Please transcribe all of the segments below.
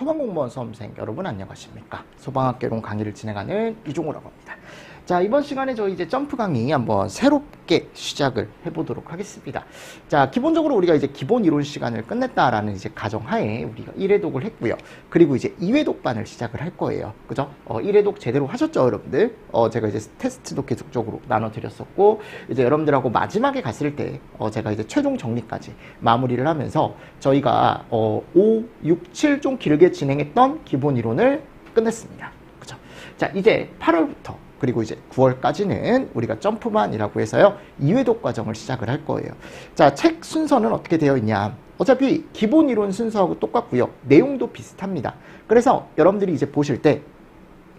소방공무원 수험생 여러분 안녕하십니까? 소방학개론 강의를 진행하는 이종호라고 합니다. 자, 이번 시간에 저희 이제 점프 강의 한번 새롭게 시작을 해보도록 하겠습니다. 자, 기본적으로 우리가 이제 기본 이론 시간을 끝냈다라는 이제 가정하에 우리가 1회독을 했고요. 그리고 이제 2회독반을 시작을 할 거예요. 그죠? 1회독 제대로 하셨죠, 여러분들? 제가 이제 테스트도 계속적으로 나눠드렸었고, 이제 여러분들하고 마지막에 갔을 때, 제가 이제 최종 정리까지 마무리를 하면서 저희가 5, 6, 7 좀 길게 진행했던 기본 이론을 끝냈습니다. 그죠? 자, 이제 8월부터 그리고 이제 9월까지는 우리가 점프반이라고 해서요 2회독 과정을 시작을 할 거예요. 자, 책 순서는 어떻게 되어 있냐, 어차피 기본 이론 순서하고 똑같고요, 내용도 비슷합니다. 그래서 여러분들이 이제 보실 때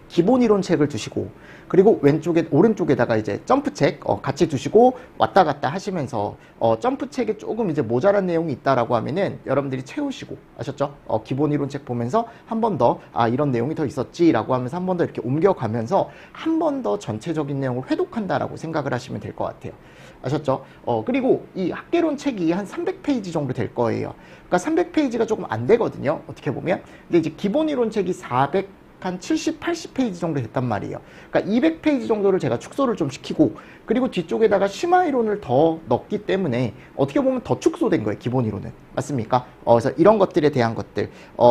기본 이론 책을 두시고, 그리고 왼쪽에 오른쪽에다가 이제 점프책 같이 두시고 왔다 갔다 하시면서 점프책에 조금 이제 모자란 내용이 있다라고 하면은 여러분들이 채우시고, 아셨죠? 기본 이론 책 보면서 한 번 더 이런 내용이 더 있었지라고 하면서 한 번 더 이렇게 옮겨가면서 한 번 더 전체적인 내용을 회독한다라고 생각을 하시면 될 것 같아요. 아셨죠? 그리고 이 학개론 책이 한 300페이지 정도 될 거예요. 그러니까 300페이지가 조금 안 되거든요, 어떻게 보면. 근데 이제 기본 이론 책이 한 70, 80페이지 정도 됐단 말이에요. 그러니까 200페이지 정도를 제가 축소를 좀 시키고, 그리고 뒤쪽에다가 심화 이론을 더 넣기 때문에 어떻게 보면 더 축소된 거예요, 기본 이론은. 맞습니까? 그래서 이런 것들에 대한 것들,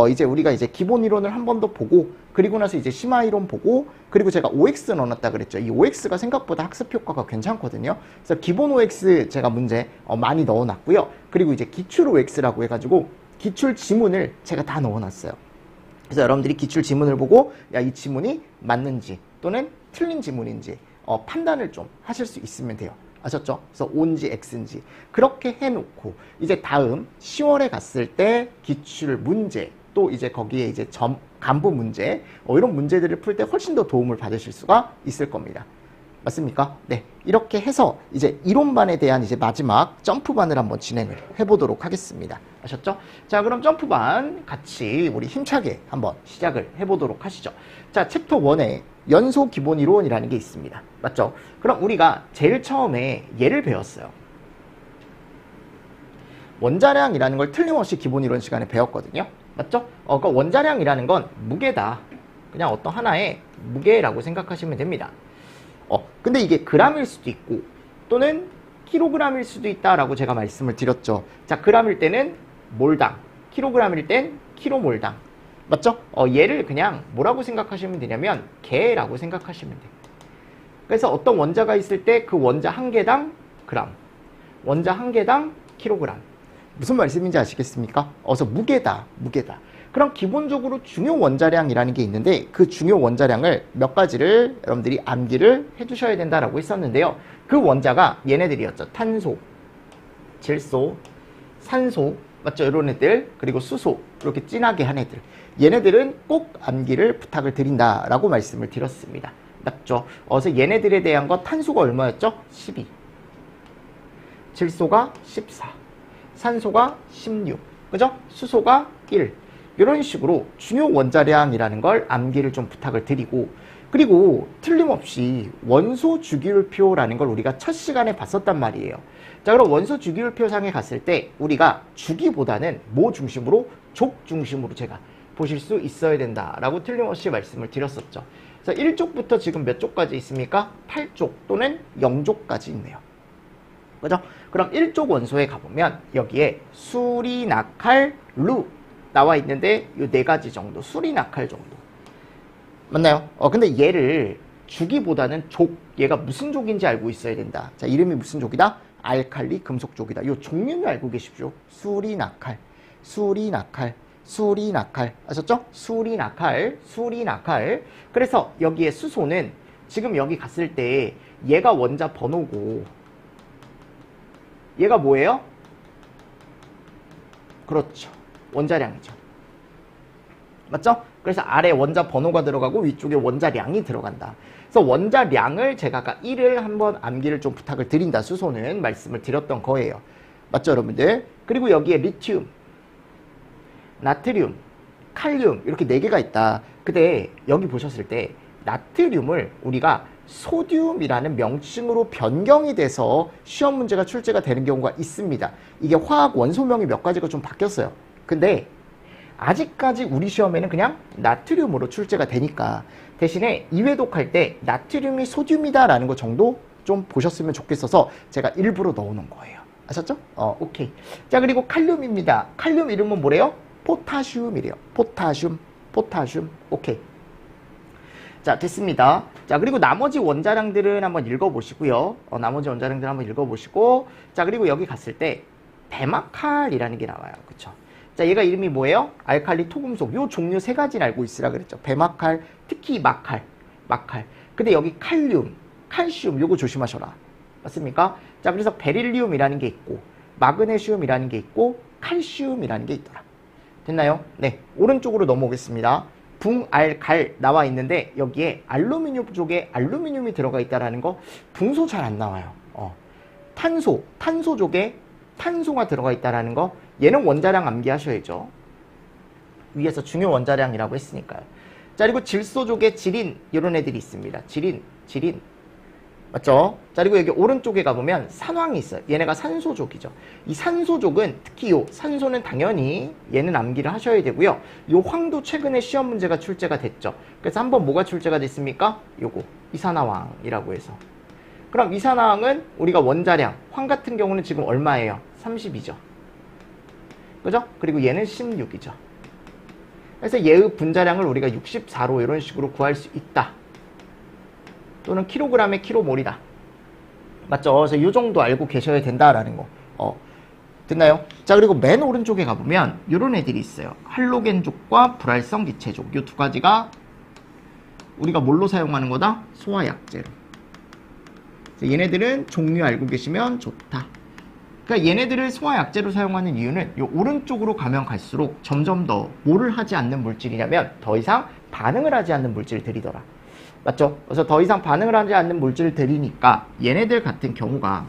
이제 우리가 이제 기본 이론을 한 번 더 보고, 그리고 나서 이제 심화 이론 보고, 그리고 제가 OX 넣어놨다 그랬죠. 이 OX가 생각보다 학습 효과가 괜찮거든요. 그래서 기본 OX 제가 문제 많이 넣어놨고요. 그리고 이제 기출 OX라고 해가지고 기출 지문을 제가 다 넣어놨어요. 그래서 여러분들이 기출 지문을 보고 이 지문이 맞는지 또는 틀린 지문인지 판단을 좀 하실 수 있으면 돼요. 아셨죠? 그래서 O인지 X인지 그렇게 해놓고, 이제 다음 10월에 갔을 때 기출 문제, 또 이제 거기에 이제 간부 문제, 이런 문제들을 풀 때 훨씬 더 도움을 받으실 수가 있을 겁니다. 맞습니까? 네. 이렇게 해서 이제 이론반에 대한 이제 마지막 점프반을 한번 진행을 해보도록 하겠습니다. 아셨죠? 자, 그럼 점프반 같이 우리 힘차게 한번 시작을 해보도록 하시죠. 자, 챕터 1에 연소 기본 이론이라는 게 있습니다. 맞죠? 그럼 우리가 제일 처음에 얘를 배웠어요. 원자량이라는 걸 틀림없이 기본 이론 시간에 배웠거든요. 맞죠? 그러니까 원자량이라는 건 무게다. 그냥 어떤 하나의 무게라고 생각하시면 됩니다. 근데 이게 그람일 수도 있고 또는 킬로그램일 수도 있다라고 제가 말씀을 드렸죠. 자, 그람일 때는 몰당, 킬로그램일 땐 킬로몰당. 맞죠? 얘를 그냥 뭐라고 생각하시면 되냐면 개라고 생각하시면 돼요. 그래서 어떤 원자가 있을 때 그 원자 한 개당 그람, 원자 한 개당 킬로그램. 무슨 말씀인지 아시겠습니까? 그래서 무게다, 무게다. 그럼 기본적으로 중요 원자량이라는 게 있는데, 그 중요 원자량을 몇 가지를 여러분들이 암기를 해두셔야 된다라고 했었는데요. 그 원자가 얘네들이었죠. 탄소, 질소, 산소, 맞죠? 이런 애들, 그리고 수소, 이렇게 진하게 한 애들. 얘네들은 꼭 암기를 부탁을 드린다라고 말씀을 드렸습니다. 맞죠? 그래서 얘네들에 대한 거, 탄소가 얼마였죠? 12, 질소가 14, 산소가 16, 그죠? 수소가 1. 이런 식으로 중요 원자량이라는 걸 암기를 좀 부탁을 드리고, 그리고 틀림없이 원소 주기율표라는 걸 우리가 첫 시간에 봤었단 말이에요. 자, 그럼 원소 주기율표상에 갔을 때 우리가 주기보다는 뭐 중심으로? 족 중심으로 제가 보실 수 있어야 된다라고 틀림없이 말씀을 드렸었죠. 그래서 1족부터 지금 몇 족까지 있습니까? 8족 또는 0족까지 있네요. 그죠? 그럼 1족 원소에 가보면 여기에 수리, 낙할, 루 나와 있는데 이 네 가지 정도, 수리, 낙할 정도. 맞나요? 근데 얘를 주기보다는 족, 얘가 무슨 족인지 알고 있어야 된다. 자, 이름이 무슨 족이다? 알칼리 금속족이다. 이 종류를 알고 계십시오. 수리, 낙할, 수리, 낙할, 수리, 낙할. 아셨죠? 수리, 낙할, 수리, 낙할. 그래서 여기에 수소는 지금 여기 갔을 때 얘가 원자 번호고, 얘가 뭐예요? 그렇죠. 원자량이죠. 맞죠? 그래서 아래 원자 번호가 들어가고 위쪽에 원자량이 들어간다. 그래서 원자량을 제가 아까 1을 한번 암기를 좀 부탁을 드린다. 수소는 말씀을 드렸던 거예요. 맞죠, 여러분들? 그리고 여기에 리튬, 나트륨, 칼륨 이렇게 4개가 있다. 근데 여기 보셨을 때 나트륨을 우리가 소듐이라는 명칭으로 변경이 돼서 시험 문제가 출제가 되는 경우가 있습니다. 이게 화학 원소명이 몇 가지가 좀 바뀌었어요. 근데 아직까지 우리 시험에는 그냥 나트륨으로 출제가 되니까 대신에 이회독할 때 나트륨이 소듐이다 라는 거 정도 좀 보셨으면 좋겠어서 제가 일부러 넣어놓은 거예요. 아셨죠? 오케이. 자, 그리고 칼륨입니다. 칼륨 이름은 뭐래요? 포타슘이래요. 포타슘. 오케이. 자, 됐습니다. 자, 그리고 나머지 원자량들은 한번 읽어보시고요. 나머지 원자량들 한번 읽어보시고, 자, 그리고 여기 갔을 때 배마칼이라는 게 나와요. 그쵸? 자, 얘가 이름이 뭐예요? 알칼리 토금속. 요 종류 세 가지를 알고 있으라 그랬죠. 배마칼, 특히 마칼. 근데 여기 칼륨, 칼슘 요거 조심하셔라. 맞습니까? 자, 그래서 베릴리움이라는 게 있고, 마그네슘이라는 게 있고, 칼슘이라는 게 있더라. 됐나요? 네. 오른쪽으로 넘어오겠습니다. 붕알갈 나와 있는데 여기에 알루미늄 쪽에 알루미늄이 들어가 있다라는 거 붕소 잘 안 나와요. 탄소 쪽에 탄소가 들어가 있다라는 거 얘는 원자량 암기하셔야죠. 위에서 중요 원자량이라고 했으니까요. 자, 그리고 질소 쪽에 지린 이런 애들이 있습니다. 지린 맞죠? 자, 그리고 여기 오른쪽에 가보면 산황이 있어요. 얘네가 산소족이죠. 이 산소족은 특히 요 산소는 당연히 얘는 암기를 하셔야 되고요. 요 황도 최근에 시험 문제가 출제가 됐죠. 그래서 한번 뭐가 출제가 됐습니까? 요거 이산화황이라고 해서. 그럼 이산화황은 우리가 원자량 황 같은 경우는 지금 얼마예요? 30이죠. 그죠? 그리고 얘는 16이죠. 그래서 얘의 분자량을 우리가 64로 이런 식으로 구할 수 있다. 또는 킬로그램의 킬로몰이다. 맞죠? 그래서 이 정도 알고 계셔야 된다라는 거. 됐나요? 자, 그리고 맨 오른쪽에 가보면 이런 애들이 있어요. 할로겐족과 불활성 기체족. 이 두 가지가 우리가 뭘로 사용하는 거다? 소화약제로. 얘네들은 종류 알고 계시면 좋다. 그러니까 얘네들을 소화약제로 사용하는 이유는 이 오른쪽으로 가면 갈수록 점점 더 뭐를 하지 않는 물질이냐면 더 이상 반응을 하지 않는 물질들이더라. 맞죠? 그래서 더 이상 반응을 하지 않는 물질을 들이니까 얘네들 같은 경우가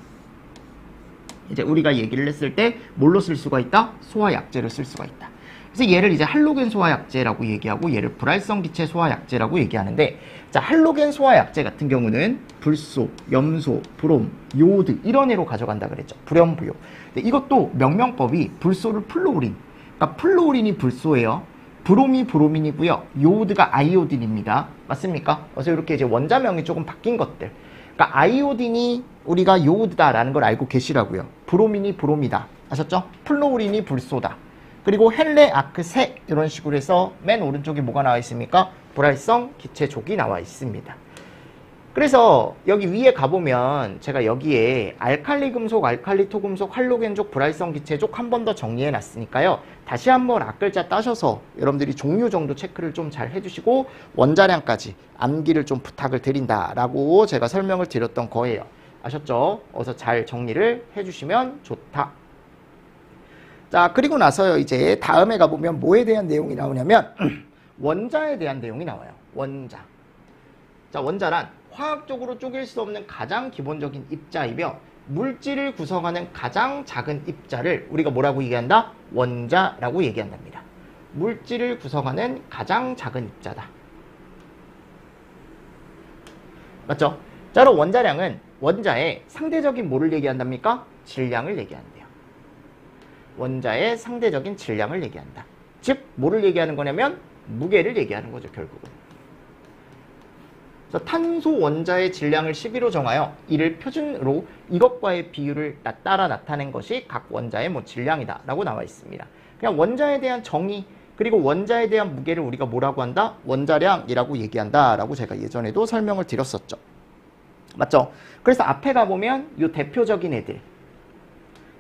이제 우리가 얘기를 했을 때 뭘로 쓸 수가 있다? 소화약제를 쓸 수가 있다. 그래서 얘를 이제 할로겐 소화약제라고 얘기하고 얘를 불활성 기체 소화약제라고 얘기하는데, 자, 할로겐 소화약제 같은 경우는 불소, 염소, 브롬, 요오드 이런 애로 가져간다 그랬죠. 불염부요. 근데 이것도 명명법이 불소를 플로우린. 그러니까 플로우린이 불소예요. 브롬이 브로민이고요. 요오드가 아이오딘입니다. 맞습니까? 그래서 이렇게 이제 원자명이 조금 바뀐 것들. 그러니까 아이오딘이 우리가 요오드다라는 걸 알고 계시라고요. 브로민이 브롬이다. 아셨죠? 플로우린이 불소다. 그리고 헬레, 아크, 세 이런 식으로 해서 맨 오른쪽에 뭐가 나와 있습니까? 불활성 기체족이 나와 있습니다. 그래서 여기 위에 가보면 제가 여기에 알칼리 금속, 알칼리 토금속, 할로겐족, 불활성 기체족 한 번 더 정리해 놨으니까요. 다시 한번 앞글자 따셔서 여러분들이 종류 정도 체크를 좀 잘 해주시고 원자량까지 암기를 좀 부탁을 드린다라고 제가 설명을 드렸던 거예요. 아셨죠? 어서 잘 정리를 해주시면 좋다. 자, 그리고 나서요, 이제 다음에 가보면 뭐에 대한 내용이 나오냐면 원자에 대한 내용이 나와요. 원자. 자, 원자란 화학적으로 쪼갤 수 없는 가장 기본적인 입자이며 물질을 구성하는 가장 작은 입자를 우리가 뭐라고 얘기한다? 원자라고 얘기한답니다. 물질을 구성하는 가장 작은 입자다. 맞죠? 자, 그럼 원자량은 원자의 상대적인 뭐를 얘기한답니까? 질량을 얘기한대요. 원자의 상대적인 질량을 얘기한다. 즉, 뭐를 얘기하는 거냐면 무게를 얘기하는 거죠, 결국은. 그래서 탄소 원자의 질량을 12로 정하여 이를 표준으로 이것과의 비율을 따라 나타낸 것이 각 원자의 뭐 질량이다 라고 나와 있습니다. 그냥 원자에 대한 정의 그리고 원자에 대한 무게를 우리가 뭐라고 한다? 원자량이라고 얘기한다 라고 제가 예전에도 설명을 드렸었죠. 맞죠? 그래서 앞에 가보면 이 대표적인 애들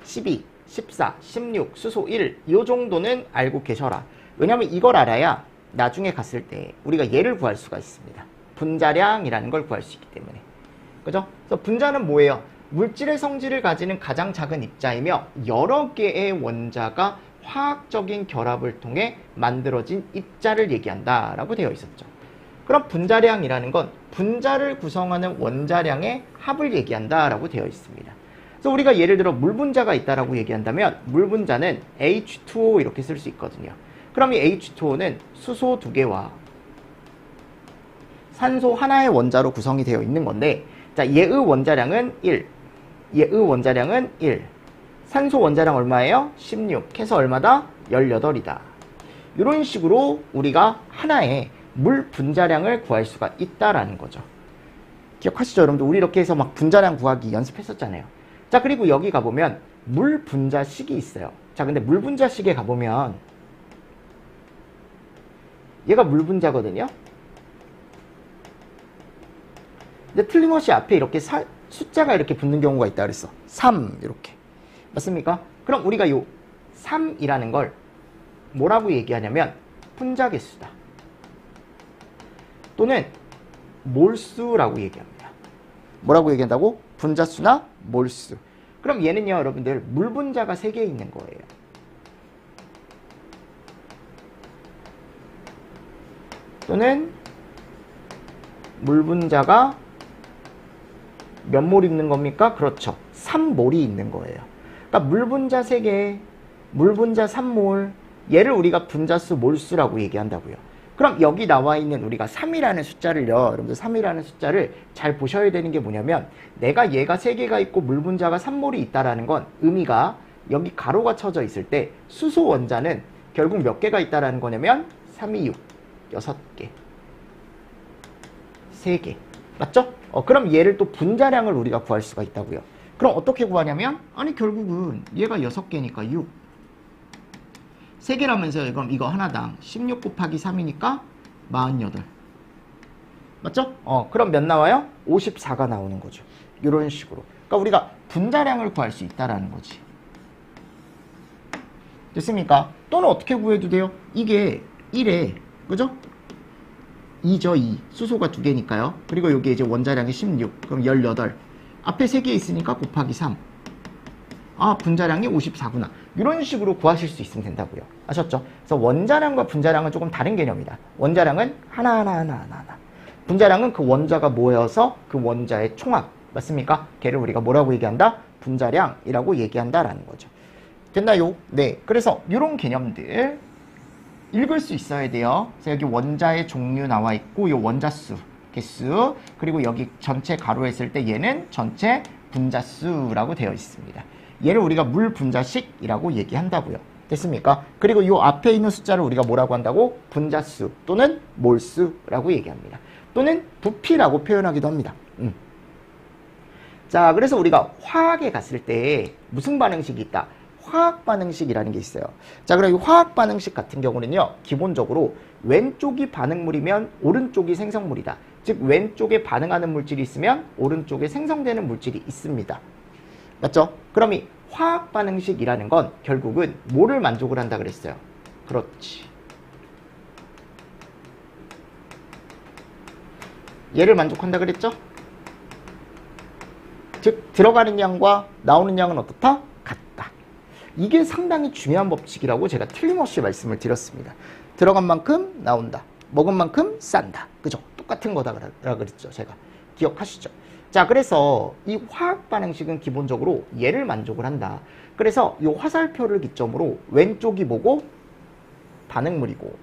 12, 14, 16, 수소 1 이 정도는 알고 계셔라. 왜냐하면 이걸 알아야 나중에 갔을 때 우리가 얘를 구할 수가 있습니다. 분자량이라는 걸 구할 수 있기 때문에. 그죠? 그래서 분자는 뭐예요? 물질의 성질을 가지는 가장 작은 입자이며 여러 개의 원자가 화학적인 결합을 통해 만들어진 입자를 얘기한다 라고 되어 있었죠. 그럼 분자량이라는 건 분자를 구성하는 원자량의 합을 얘기한다 라고 되어 있습니다. 그래서 우리가 예를 들어 물 분자가 있다라고 얘기한다면 물 분자는 H2O 이렇게 쓸 수 있거든요. 그럼 이 H2O는 수소 2개와 산소 하나의 원자로 구성이 되어 있는 건데, 자, 얘의 원자량은 1, 얘의 원자량은 1, 산소 원자량 얼마예요? 16 해서 얼마다? 18이다. 이런 식으로 우리가 하나의 물 분자량을 구할 수가 있다라는 거죠. 기억하시죠? 여러분들 우리 이렇게 해서 막 분자량 구하기 연습했었잖아요. 자, 그리고 여기 가보면 물 분자식이 있어요. 자, 근데 물 분자식에 가보면 얘가 물 분자거든요. 근데 틀림없이 앞에 이렇게 숫자가 이렇게 붙는 경우가 있다 그랬어. 3 이렇게. 맞습니까? 그럼 우리가 요 3이라는 걸 뭐라고 얘기하냐면 분자 개수다. 또는 몰수라고 얘기합니다. 뭐라고 얘기한다고? 분자수나 몰수. 그럼 얘는요, 여러분들 물 분자가 3개 있는 거예요. 또는 물 분자가 몇 몰 있는 겁니까? 그렇죠. 3몰이 있는 거예요. 그러니까 물 분자 3개, 물 분자 3몰, 얘를 우리가 분자수 몰수라고 얘기한다고요. 그럼 여기 나와 있는 우리가 3이라는 숫자를요, 여러분들 3이라는 숫자를 잘 보셔야 되는 게 뭐냐면 내가 얘가 3개가 있고 물 분자가 3몰이 있다라는 건 의미가 여기 가로가 쳐져 있을 때 수소 원자는 결국 몇 개가 있다라는 거냐면 3, 2, 6, 6개, 3개. 맞죠? 그럼 얘를 또 분자량을 우리가 구할 수가 있다고요. 그럼 어떻게 구하냐면 아니 결국은 얘가 6개니까 6 3개라면서요. 그럼 이거 하나당 16 곱하기 3이니까 48. 맞죠? 그럼 몇 나와요? 54가 나오는 거죠. 이런 식으로. 그러니까 우리가 분자량을 구할 수 있다라는 거지. 됐습니까? 또는 어떻게 구해도 돼요? 이게 1에, 그죠? 2죠, 2. 수소가 2개니까요. 그리고 여기 이제 원자량이 16. 그럼 18. 앞에 3개 있으니까 곱하기 3. 아, 분자량이 54구나. 이런 식으로 구하실 수 있으면 된다고요. 아셨죠? 그래서 원자량과 분자량은 조금 다른 개념이다. 원자량은 하나하나. 분자량은 그 원자가 모여서 그 원자의 총합. 맞습니까? 걔를 우리가 뭐라고 얘기한다? 분자량이라고 얘기한다라는 거죠. 됐나요? 네. 그래서 이런 개념들 읽을 수 있어야 돼요. 그래서 여기 원자의 종류 나와 있고 이 원자수, 개수, 그리고 여기 전체 가로 했을 때 얘는 전체 분자수라고 되어 있습니다. 얘를 우리가 물 분자식이라고 얘기한다고요. 됐습니까? 그리고 이 앞에 있는 숫자를 우리가 뭐라고 한다고? 분자수 또는 몰수라고 얘기합니다. 또는 부피라고 표현하기도 합니다. 자, 그래서 우리가 화학에 갔을 때 무슨 반응식이 있다? 화학 반응식이라는 게 있어요. 자, 그럼 이 화학 반응식 같은 경우는요, 기본적으로 왼쪽이 반응물이면 오른쪽이 생성물이다. 즉 왼쪽에 반응하는 물질이 있으면 오른쪽에 생성되는 물질이 있습니다. 맞죠? 그럼 이 화학 반응식이라는 건 결국은 뭐를 만족을 한다 그랬어요? 그렇지. 얘를 만족한다 그랬죠? 즉 들어가는 양과 나오는 양은 어떻다? 같다. 이게 상당히 중요한 법칙이라고 제가 틀림없이 말씀을 드렸습니다. 들어간 만큼 나온다. 먹은 만큼 싼다. 그죠? 똑같은 거다 그랬죠. 제가. 기억하시죠? 자, 그래서 이 화학 반응식은 기본적으로 얘를 만족을 한다. 그래서 이 화살표를 기점으로 왼쪽이 뭐고? 반응물이고,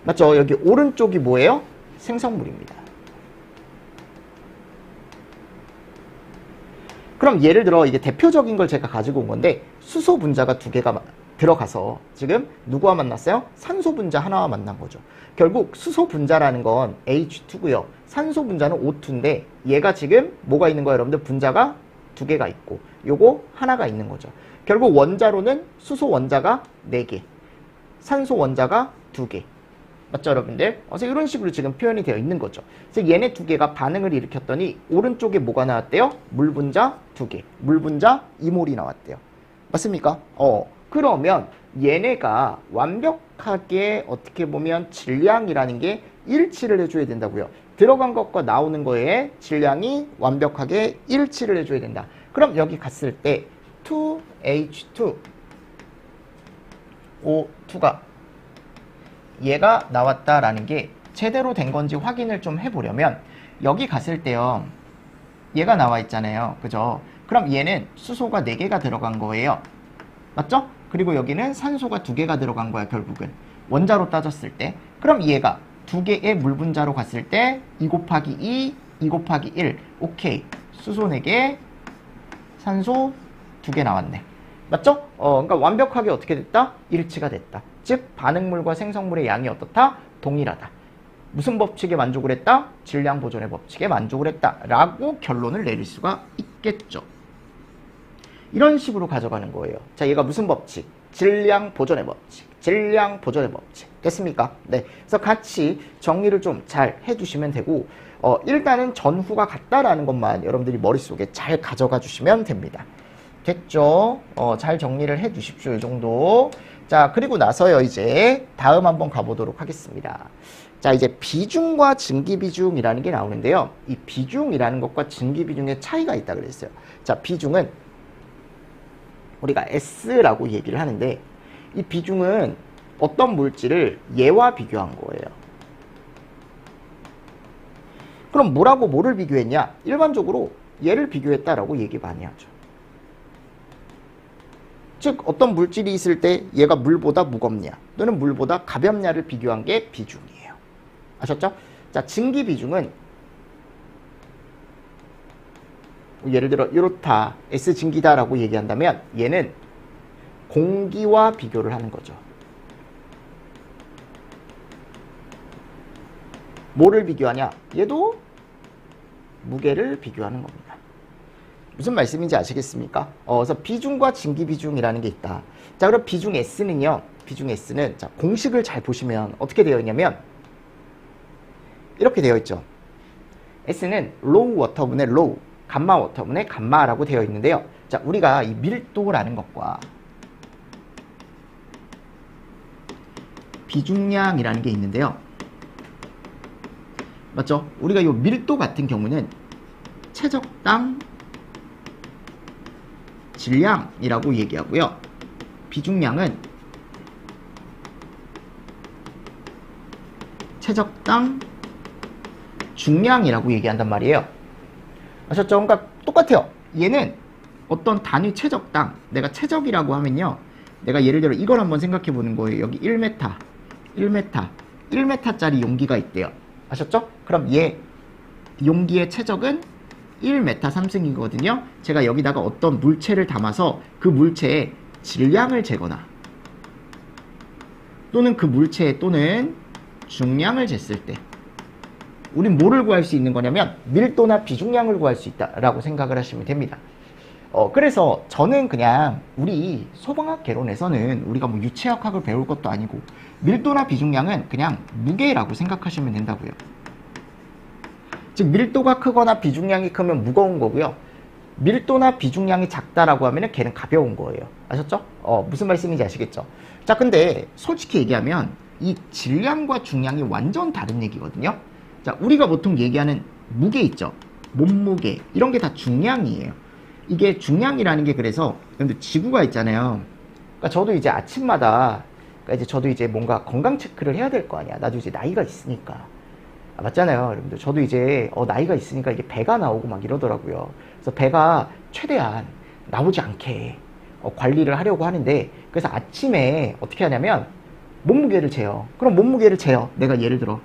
맞죠? 여기 오른쪽이 뭐예요? 생성물입니다. 그럼 예를 들어 이게 대표적인 걸 제가 가지고 온 건데 수소 분자가 2개가 들어가서 지금 누구와 만났어요? 산소 분자 하나와 만난 거죠. 결국 수소 분자라는 건 H2고요. 산소 분자는 O2인데 얘가 지금 뭐가 있는 거예요, 여러분들? 분자가 2개가 있고 요거 하나가 있는 거죠. 결국 원자로는 수소 원자가 4개, 산소 원자가 2개. 맞죠, 여러분들? 그래서 이런 식으로 지금 표현이 되어 있는 거죠. 그래서 얘네 2개가 반응을 일으켰더니 오른쪽에 뭐가 나왔대요? 물 분자 2개, 물 분자 2몰이 나왔대요. 맞습니까? 그러면 얘네가 완벽하게 어떻게 보면 질량이라는 게 일치를 해줘야 된다고요. 들어간 것과 나오는 거에 질량이 완벽하게 일치를 해줘야 된다. 그럼 여기 갔을 때 2H2, O2가 얘가 나왔다라는 게 제대로 된 건지 확인을 좀 해보려면 여기 갔을 때요, 얘가 나와 있잖아요. 그죠? 그럼 얘는 수소가 4개가 들어간 거예요. 맞죠? 그리고 여기는 산소가 2개가 들어간 거야, 결국은. 원자로 따졌을 때. 그럼 얘가 2개의 물 분자로 갔을 때 2 곱하기 2, 2 곱하기 1. 오케이. 수소 4개, 산소 2개 나왔네. 맞죠? 그러니까 완벽하게 어떻게 됐다? 일치가 됐다. 즉 반응물과 생성물의 양이 어떻다? 동일하다. 무슨 법칙에 만족을 했다? 질량 보존의 법칙에 만족을 했다. 라고 결론을 내릴 수가 있겠죠. 이런 식으로 가져가는 거예요. 자, 얘가 무슨 법칙? 질량 보존의 법칙. 질량 보존의 법칙. 됐습니까? 네. 그래서 같이 정리를 좀 잘 해주시면 되고, 일단은 전후가 같다라는 것만 여러분들이 머릿속에 잘 가져가 주시면 됩니다. 됐죠? 잘 정리를 해 주십시오. 이 정도. 자, 그리고 나서요, 이제 다음 한번 가보도록 하겠습니다. 자, 이제 비중과 증기비중이라는 게 나오는데요. 이 비중이라는 것과 증기비중의 차이가 있다 그랬어요. 자, 비중은 우리가 S라고 얘기를 하는데, 이 비중은 어떤 물질을 얘와 비교한 거예요. 그럼 뭐를 비교했냐? 일반적으로 얘를 비교했다라고 얘기 많이 하죠. 즉 어떤 물질이 있을 때 얘가 물보다 무겁냐 또는 물보다 가볍냐를 비교한 게 비중이에요. 아셨죠? 자, 증기비중은 예를 들어 이렇다, S증기다라고 얘기한다면 얘는 공기와 비교를 하는 거죠. 뭐를 비교하냐? 얘도 무게를 비교하는 겁니다. 무슨 말씀인지 아시겠습니까? 그래서 비중과 증기비중이라는 게 있다. 자, 그럼 비중 S는요. 비중 S는 자, 공식을 잘 보시면 어떻게 되어 있냐면 이렇게 되어 있죠. S는 로우 워터분의 로우, 감마 워터분의 감마라고 되어 있는데요. 자, 우리가 이 밀도라는 것과 비중량이라는 게 있는데요. 맞죠? 우리가 이 밀도 같은 경우는 최적당 질량이라고 얘기하고요. 비중량은 최적당 중량이라고 얘기한단 말이에요. 아셨죠? 그러니까 똑같아요. 얘는 어떤 단위 최적당, 내가 최적이라고 하면요. 내가 예를 들어 이걸 한번 생각해 보는 거예요. 여기 1m짜리 용기가 있대요. 아셨죠? 그럼 얘 용기의 최적은 1m 3승이거든요. 제가 여기다가 어떤 물체를 담아서 그 물체의 질량을 재거나 또는 그 물체 또는 중량을 쟀을 때 우린 뭐를 구할 수 있는 거냐면 밀도나 비중량을 구할 수 있다라고 생각을 하시면 됩니다. 그래서 저는 그냥 우리 소방학 개론에서는 우리가 뭐 유체역학을 배울 것도 아니고 밀도나 비중량은 그냥 무게라고 생각하시면 된다고요. 즉 밀도가 크거나 비중량이 크면 무거운 거고요. 밀도나 비중량이 작다라고 하면 걔는 가벼운 거예요. 아셨죠? 무슨 말씀인지 아시겠죠? 자, 근데 솔직히 얘기하면 이 질량과 중량이 완전 다른 얘기거든요. 자, 우리가 보통 얘기하는 무게 있죠? 몸무게 이런 게 다 중량이에요. 이게 중량이라는 게 그래서 근데 지구가 있잖아요. 그러니까 저도 이제 아침마다 저도 이제 뭔가 건강 체크를 해야 될 거 아니야. 나도 이제 나이가 있으니까. 맞잖아요. 여러분들. 저도 이제 나이가 있으니까 이게 배가 나오고 막 이러더라고요. 그래서 배가 최대한 나오지 않게 관리를 하려고 하는데 그래서 아침에 어떻게 하냐면 몸무게를 재요. 그럼 몸무게를 재요. 내가 예를 들어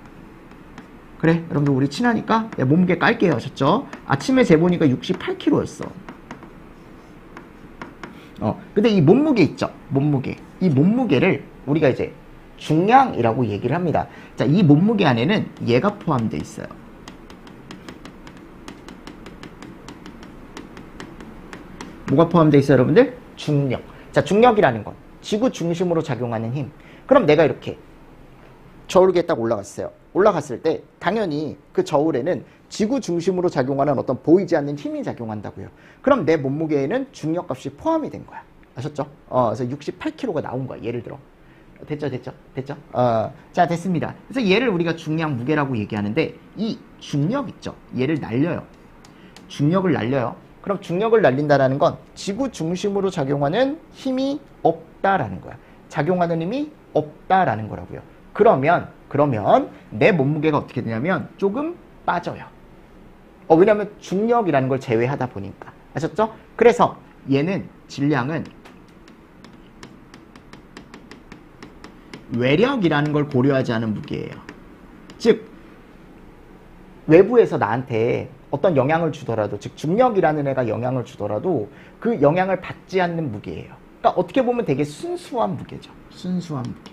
그래 여러분들 우리 친하니까 내가 몸무게 깔게요. 하셨죠? 아침에 재보니까 68kg였어. 근데 이 몸무게 있죠? 몸무게. 이 몸무게를 우리가 이제 중량이라고 얘기를 합니다. 자, 이 몸무게 안에는 얘가 포함되어 있어요. 뭐가 포함되어 있어요, 여러분들? 중력. 자, 중력이라는 건 지구 중심으로 작용하는 힘. 그럼 내가 이렇게 저울에 딱 올라갔어요. 올라갔을 때 당연히 그 저울에는 지구 중심으로 작용하는 어떤 보이지 않는 힘이 작용한다고요. 그럼 내 몸무게에는 중력값이 포함이 된 거야. 아셨죠? 그래서 68kg가 나온 거야. 예를 들어. 됐죠? 자, 됐습니다. 그래서 얘를 우리가 중량 무게라고 얘기하는데 이 중력 있죠? 얘를 날려요. 중력을 날려요. 그럼 중력을 날린다라는 건 지구 중심으로 작용하는 힘이 없다라는 거야. 작용하는 힘이 없다라는 거라고요. 그러면 내 몸무게가 어떻게 되냐면 조금 빠져요. 왜냐하면 중력이라는 걸 제외하다 보니까. 아셨죠? 그래서 얘는 질량은 외력이라는 걸 고려하지 않은 무게예요. 즉 외부에서 나한테 어떤 영향을 주더라도 즉 중력이라는 애가 영향을 주더라도 그 영향을 받지 않는 무게예요. 그러니까 어떻게 보면 되게 순수한 무게죠. 순수한 무게.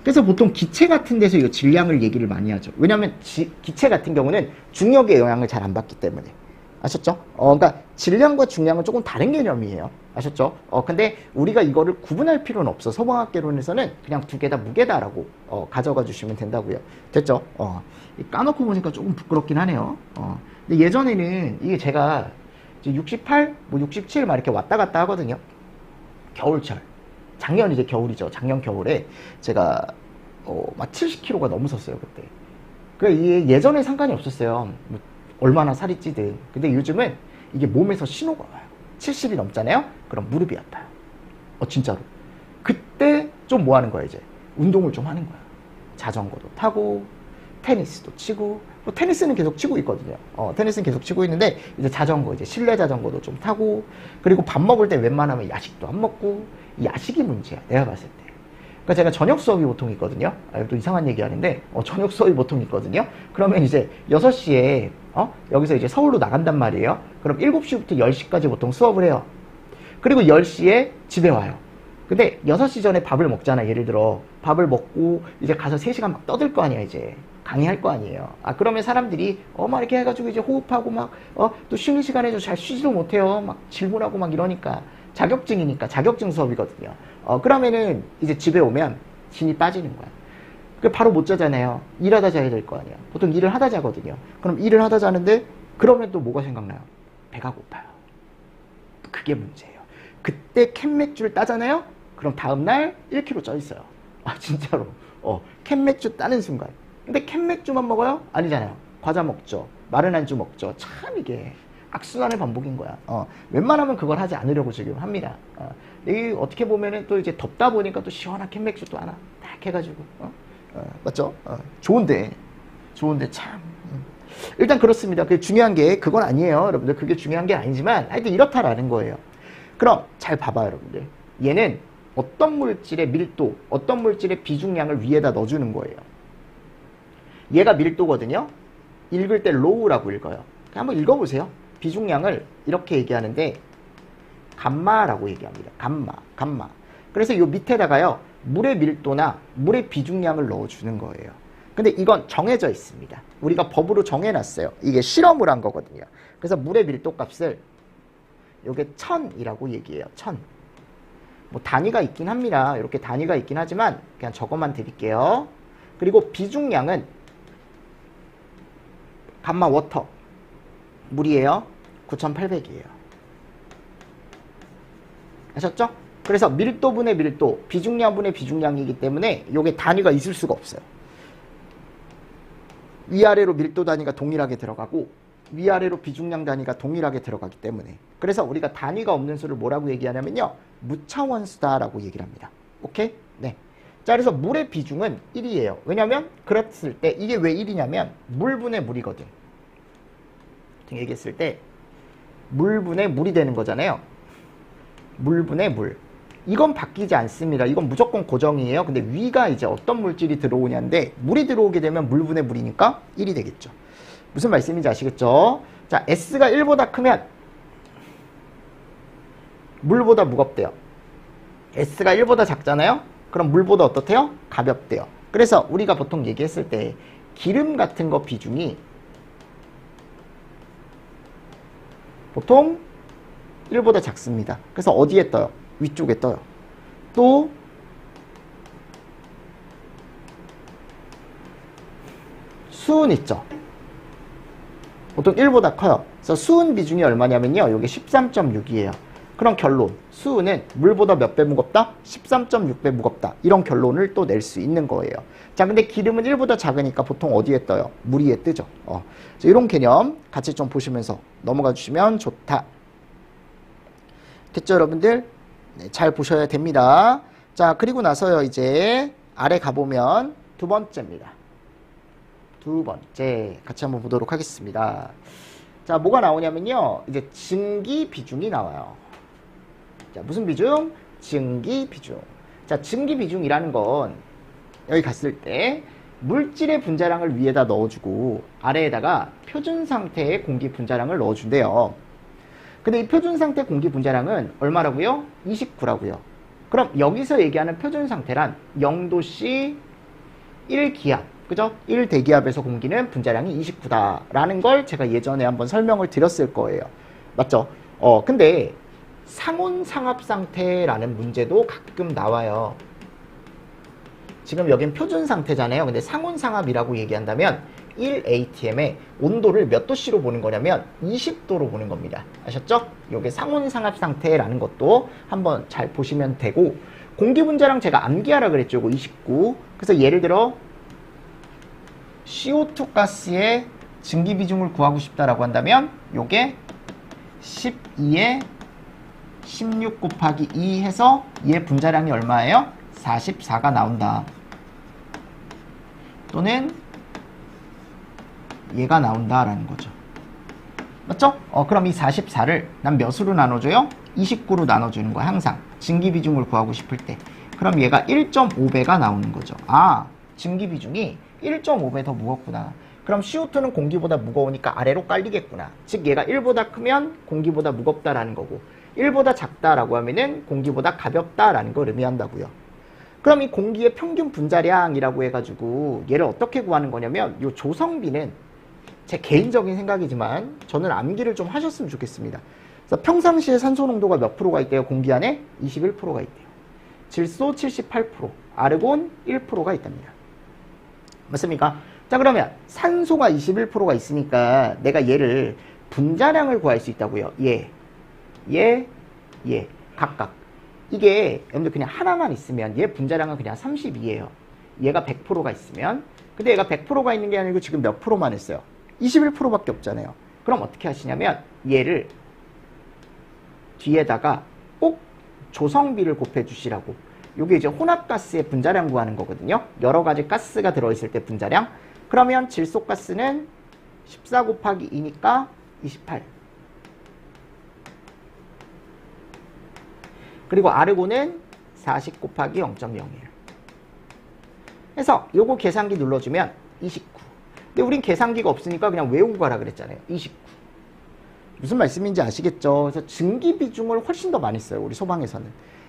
그래서 보통 기체 같은 데서 이 질량을 얘기를 많이 하죠. 왜냐하면 기체 같은 경우는 중력의 영향을 잘 안 받기 때문에. 아셨죠? 그러니까 질량과 중량은 조금 다른 개념이에요. 아셨죠? 근데 우리가 이거를 구분할 필요는 없어. 서방학개론에서는 그냥 두 개 다 무게다라고 가져가 주시면 된다고요. 됐죠? 까놓고 보니까 조금 부끄럽긴 하네요. 근데 예전에는 이게 제가 68, 뭐 67 막 이렇게 왔다 갔다 하거든요. 겨울철. 작년 이제 겨울이죠. 작년 겨울에 제가 막 70kg가 넘었었어요 그때. 그 예전에 상관이 없었어요. 뭐 얼마나 살이 찌든. 근데 요즘은 이게 몸에서 신호가 와요. 70이 넘잖아요. 그럼 무릎이 아파요. 진짜로. 그때 좀 뭐 하는 거야 이제. 운동을 좀 하는 거야. 자전거도 타고 테니스도 치고. 뭐 테니스는 계속 치고 있거든요. 테니스는 계속 치고 있는데 이제 자전거, 이제 실내 자전거도 좀 타고, 그리고 밥 먹을 때 웬만하면 야식도 안 먹고. 이 야식이 문제야, 내가 봤을 때. 그러니까 제가 저녁 수업이 보통 있거든요. 또 이상한 얘기 하는데 저녁 수업이 보통 있거든요. 그러면 이제 6시에 여기서 이제 서울로 나간단 말이에요. 그럼 7시부터 10시까지 보통 수업을 해요. 그리고 10시에 집에 와요. 근데 6시 전에 밥을 먹잖아. 예를 들어 밥을 먹고 이제 가서 3시간 막 떠들 거 아니야. 이제 강의할 거 아니에요. 그러면 사람들이 막 이렇게 해가지고 이제 호흡하고 막 또 쉬는 시간에도 잘 쉬지도 못해요. 막 질문하고 막 이러니까. 자격증이니까 자격증 수업이거든요. 그러면은 이제 집에 오면 진이 빠지는 거야. 그 바로 못 자잖아요. 일하다 자야 될 거 아니야. 보통 일을 하다 자거든요. 그럼 일을 하다 자는데 그러면 또 뭐가 생각나요? 배가 고파요. 그게 문제예요. 그때 캔맥주를 따잖아요. 그럼 다음날 1kg 쪄 있어요. 진짜로. 캔맥주 따는 순간. 근데 캔맥주만 먹어요? 아니잖아요. 과자 먹죠. 마른 안주 먹죠. 참 이게 악순환의 반복인 거야. 웬만하면 그걸 하지 않으려고 지금 합니다. 이 어떻게 보면은 또 이제 덥다 보니까 또 시원한 캔맥주 또 하나 딱 해가지고, 맞죠? 좋은데 참. 일단 그렇습니다. 그게 중요한 게 그건 아니에요, 여러분들. 그게 중요한 게 아니지만 하여튼 이렇다라는 거예요. 그럼 잘 봐봐요, 여러분들. 얘는 어떤 물질의 밀도, 어떤 물질의 비중량을 위에다 넣어주는 거예요. 얘가 밀도거든요. 읽을 때 low라고 읽어요. 한번 읽어보세요. 비중량을 이렇게 얘기하는데 감마라고 얘기합니다. 감마. 그래서 이 밑에다가요, 물의 밀도나 물의 비중량을 넣어주는 거예요. 근데 이건 정해져 있습니다. 우리가 법으로 정해놨어요. 이게 실험을 한 거거든요. 그래서 물의 밀도 값을 요게 1000이라고 얘기해요. 1000. 뭐 단위가 있긴 합니다. 이렇게 단위가 있긴 하지만 그냥 저것만 드릴게요. 그리고 비중량은 감마 워터 물이에요. 9800이에요. 아셨죠? 그래서 밀도분의 밀도, 비중량분의 비중량이기 때문에 이게 단위가 있을 수가 없어요. 위아래로 밀도 단위가 동일하게 들어가고 위아래로 비중량 단위가 동일하게 들어가기 때문에. 그래서 우리가 단위가 없는 수를 뭐라고 얘기하냐면요, 무차원수다라고 얘기를 합니다. 오케이? 네. 자, 그래서 물의 비중은 1이에요. 왜냐면 그랬을 때 이게 왜 1이냐면 물분의 물이거든. 얘기했을 때 물분의 물이 되는 거잖아요. 물분의 물. 이건 바뀌지 않습니다. 이건 무조건 고정이에요. 근데 위가 이제 어떤 물질이 들어오냐인데, 물이 들어오게 되면 물분의 물이니까 1이 되겠죠. 무슨 말씀인지 아시겠죠? 자, S가 1보다 크면 물보다 무겁대요. S가 1보다 작잖아요? 그럼 물보다 어떻대요? 가볍대요. 그래서 우리가 보통 얘기했을 때 기름 같은 거 비중이 보통 1보다 작습니다. 그래서 어디에 떠요? 위쪽에 떠요. 또 수은 있죠. 보통 1보다 커요. 그래서 수은 비중이 얼마냐면요, 이게 13.6이에요. 그럼 결론, 수은은 물보다 몇 배 무겁다? 13.6배 무겁다. 이런 결론을 또 낼 수 있는 거예요. 자, 근데 기름은 1보다 작으니까 보통 어디에 떠요? 물 위에 뜨죠. 이런 개념 같이 좀 보시면서 넘어가 주시면 좋다. 됐죠, 여러분들? 네, 잘 보셔야 됩니다. 자, 그리고 나서요, 이제 아래 가보면 두 번째입니다. 두 번째 같이 한번 보도록 하겠습니다. 자, 뭐가 나오냐면요, 이제 증기 비중이 나와요. 자, 무슨 비중? 증기 비중. 자, 증기 비중이라는 건 여기 갔을 때 물질의 분자량을 위에다 넣어주고 아래에다가 표준 상태의 공기 분자량을 넣어준대요. 근데 이 표준 상태 공기 분자량은 얼마라고요? 29라고요. 그럼 여기서 얘기하는 표준 상태란 0도씨 1기압, 그죠? 1대기압에서 공기는 분자량이 29다라는 걸 제가 예전에 한번 설명을 드렸을 거예요. 맞죠? 근데 상온상압 상태라는 문제도 가끔 나와요. 지금 여긴 표준 상태잖아요. 근데 상온상압이라고 얘기한다면 1atm의 온도를 몇 도씨로 보는 거냐면 20도로 보는 겁니다. 아셨죠? 이게 상온상압 상태라는 것도 한번 잘 보시면 되고, 공기 분자량 제가 암기하라 그랬죠. 이거 29. 그래서 예를 들어 CO2 가스의 증기 비중을 구하고 싶다라고 한다면 요게 12에 16 곱하기 2 해서 얘 분자량이 얼마예요? 44가 나온다. 또는 얘가 나온다라는 거죠. 맞죠? 그럼 이 44를 난 몇으로 나눠줘요? 29로 나눠주는 거야. 항상 증기 비중을 구하고 싶을 때. 그럼 얘가 1.5배가 나오는 거죠. 아, 증기 비중이 1.5배 더 무겁구나. 그럼 CO2는 공기보다 무거우니까 아래로 깔리겠구나. 즉 얘가 1보다 크면 공기보다 무겁다라는 거고, 1보다 작다라고 하면은 공기보다 가볍다라는 걸 의미한다고요. 그럼 이 공기의 평균 분자량이라고 해가지고 얘를 어떻게 구하는 거냐면, 이 조성비는 제 개인적인 생각이지만 저는 암기를 좀 하셨으면 좋겠습니다. 그래서 평상시에 산소 농도가 몇 프로가 있대요? 공기 안에 21%가 있대요. 질소 78%, 아르곤 1%가 있답니다. 맞습니까? 자, 그러면 산소가 21%가 있으니까 내가 얘를 분자량을 구할 수 있다고요. 얘 각각. 이게 여러분들 그냥 하나만 있으면 얘 분자량은 그냥 32예요. 얘가 100%가 있으면. 근데 얘가 100%가 있는 게 아니고 지금 몇 프로만 했어요? 21%밖에 없잖아요. 그럼 어떻게 하시냐면 얘를 뒤에다가 꼭 조성비를 곱해주시라고. 이게 이제 혼합가스의 분자량 구하는 거거든요. 여러 가지 가스가 들어있을 때 분자량. 그러면 질소가스는 14 곱하기 2니까 28. 그리고 아르곤은 40 곱하기 0.01. 그래서 요거 계산기 눌러주면 29. 근데 우린 계산기가 없으니까 그냥 외우고 가라 그랬잖아요. 29. 무슨 말씀인지 아시겠죠? 그래서 증기 비중을 훨씬 더 많이 써요. 우리 소방에서는.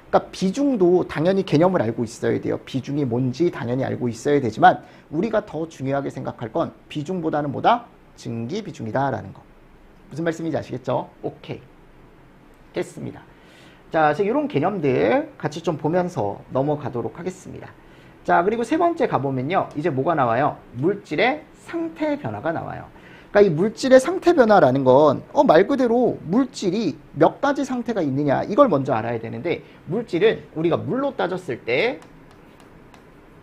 그러니까 비중도 당연히 개념을 알고 있어야 돼요. 비중이 뭔지 당연히 알고 있어야 되지만 우리가 더 중요하게 생각할 건 비중보다는 뭐다? 증기 비중이다라는 거. 무슨 말씀인지 아시겠죠? 오케이. 됐습니다. 자, 이런 개념들 같이 좀 보면서 넘어가도록 하겠습니다. 자, 그리고 세 번째 가보면요. 이제 뭐가 나와요? 물질의 상태 변화가 나와요. 그러니까 이 물질의 상태 변화라는 건 말 그대로 물질이 몇 가지 상태가 있느냐 이걸 먼저 알아야 되는데, 물질은 우리가 물로 따졌을 때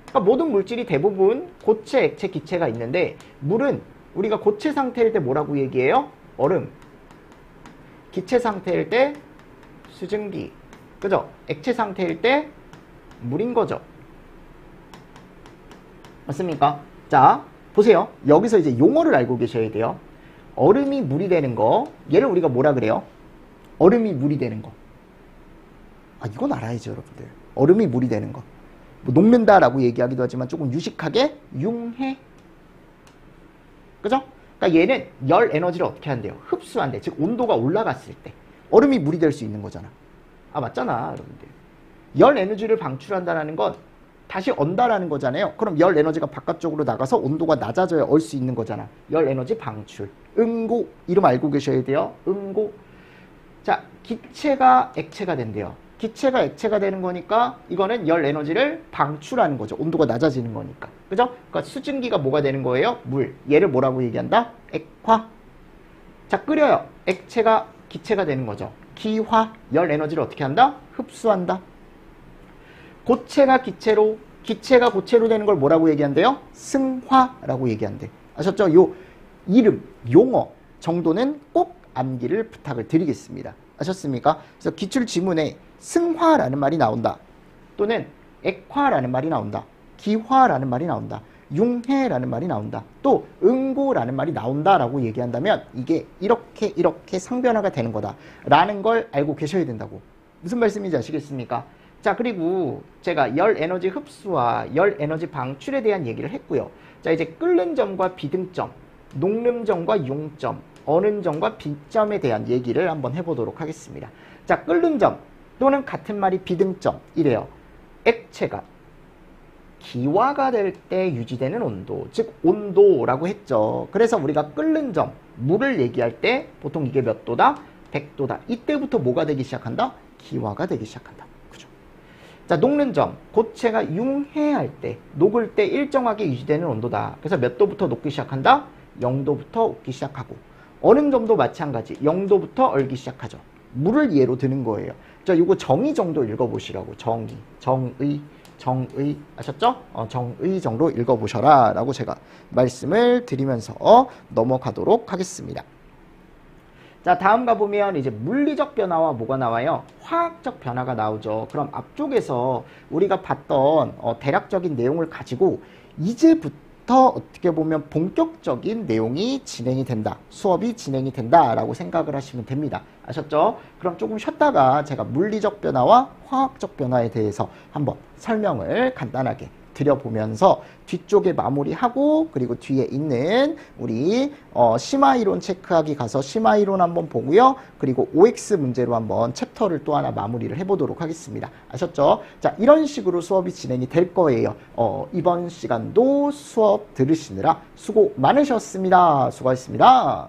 그러니까 모든 물질이 대부분 고체, 액체, 기체가 있는데, 물은 우리가 고체 상태일 때 뭐라고 얘기해요? 얼음. 기체 상태일 때 수증기. 그죠? 액체 상태일 때 물인 거죠. 맞습니까? 자, 보세요. 여기서 이제 용어를 알고 계셔야 돼요. 얼음이 물이 되는 거, 얘를 우리가 뭐라 그래요? 얼음이 물이 되는 거. 아, 이건 알아야죠, 여러분들. 얼음이 물이 되는 거. 뭐 녹는다라고 얘기하기도 하지만 조금 유식하게 융해. 그죠? 그러니까 얘는 열 에너지를 어떻게 한대요? 흡수한대. 즉 온도가 올라갔을 때 얼음이 물이 될 수 있는 거잖아. 아, 맞잖아, 여러분들. 열 에너지를 방출한다는 건 다시 언다라는 거잖아요. 그럼 열 에너지가 바깥쪽으로 나가서 온도가 낮아져야 얼 수 있는 거잖아. 열 에너지 방출. 응고. 이름 알고 계셔야 돼요. 응고. 자, 기체가 액체가 된대요. 기체가 액체가 되는 거니까 이거는 열 에너지를 방출하는 거죠. 온도가 낮아지는 거니까. 그죠? 그러니까 수증기가 뭐가 되는 거예요? 물. 얘를 뭐라고 얘기한다? 액화. 자, 끓여요. 액체가 기체가 되는 거죠. 기화. 열 에너지를 어떻게 한다? 흡수한다. 고체가 기체로, 기체가 고체로 되는 걸 뭐라고 얘기한대요? 승화라고 얘기한대. 아셨죠? 요 이름, 용어 정도는 꼭 암기를 부탁을 드리겠습니다. 아셨습니까? 그래서 기출 지문에 승화라는 말이 나온다. 또는 액화라는 말이 나온다. 기화라는 말이 나온다. 융해라는 말이 나온다. 또 응고라는 말이 나온다라고 얘기한다면 이게 이렇게 상변화가 되는 거다라는 걸 알고 계셔야 된다고. 무슨 말씀인지 아시겠습니까? 자, 그리고 제가 열 에너지 흡수와 열 에너지 방출에 대한 얘기를 했고요. 자, 이제 끓는 점과 비등점, 녹는 점과 용점, 어는 점과 B점에 대한 얘기를 한번 해보도록 하겠습니다. 자, 끓는 점 또는 같은 말이 비등점 이래요. 액체가 기화가 될 때 유지되는 온도, 즉 온도라고 했죠. 그래서 우리가 끓는 점, 물을 얘기할 때 보통 이게 몇 도다? 100도다. 이때부터 뭐가 되기 시작한다? 기화가 되기 시작한다. 그죠? 자, 녹는 점, 고체가 융해할 때, 녹을 때 일정하게 유지되는 온도다. 그래서 몇 도부터 녹기 시작한다? 0도부터 녹기 시작하고, 어는 점도 마찬가지 0도부터 얼기 시작하죠. 물을 예로 드는 거예요. 자, 이거 정의 정도 읽어보시라고. 정의 아셨죠? 정의 정도 읽어보셔라 라고 제가 말씀을 드리면서 넘어가도록 하겠습니다. 자, 다음 가보면 이제 물리적 변화와 뭐가 나와요? 화학적 변화가 나오죠. 그럼 앞쪽에서 우리가 봤던 대략적인 내용을 가지고 이제부터 어떻게 보면 본격적인 내용이 진행이 된다. 수업이 진행이 된다라고 생각을 하시면 됩니다. 아셨죠? 그럼 조금 쉬었다가 제가 물리적 변화와 화학적 변화에 대해서 한번 설명을 간단하게 드려보면서 뒤쪽에 마무리하고, 그리고 뒤에 있는 우리 심화이론 체크하기 가서 심화이론 한번 보고요. 그리고 OX 문제로 한번 챕터를 또 하나 마무리를 해보도록 하겠습니다. 아셨죠? 자, 이런 식으로 수업이 진행이 될 거예요. 이번 시간도 수업 들으시느라 수고 많으셨습니다. 수고하셨습니다.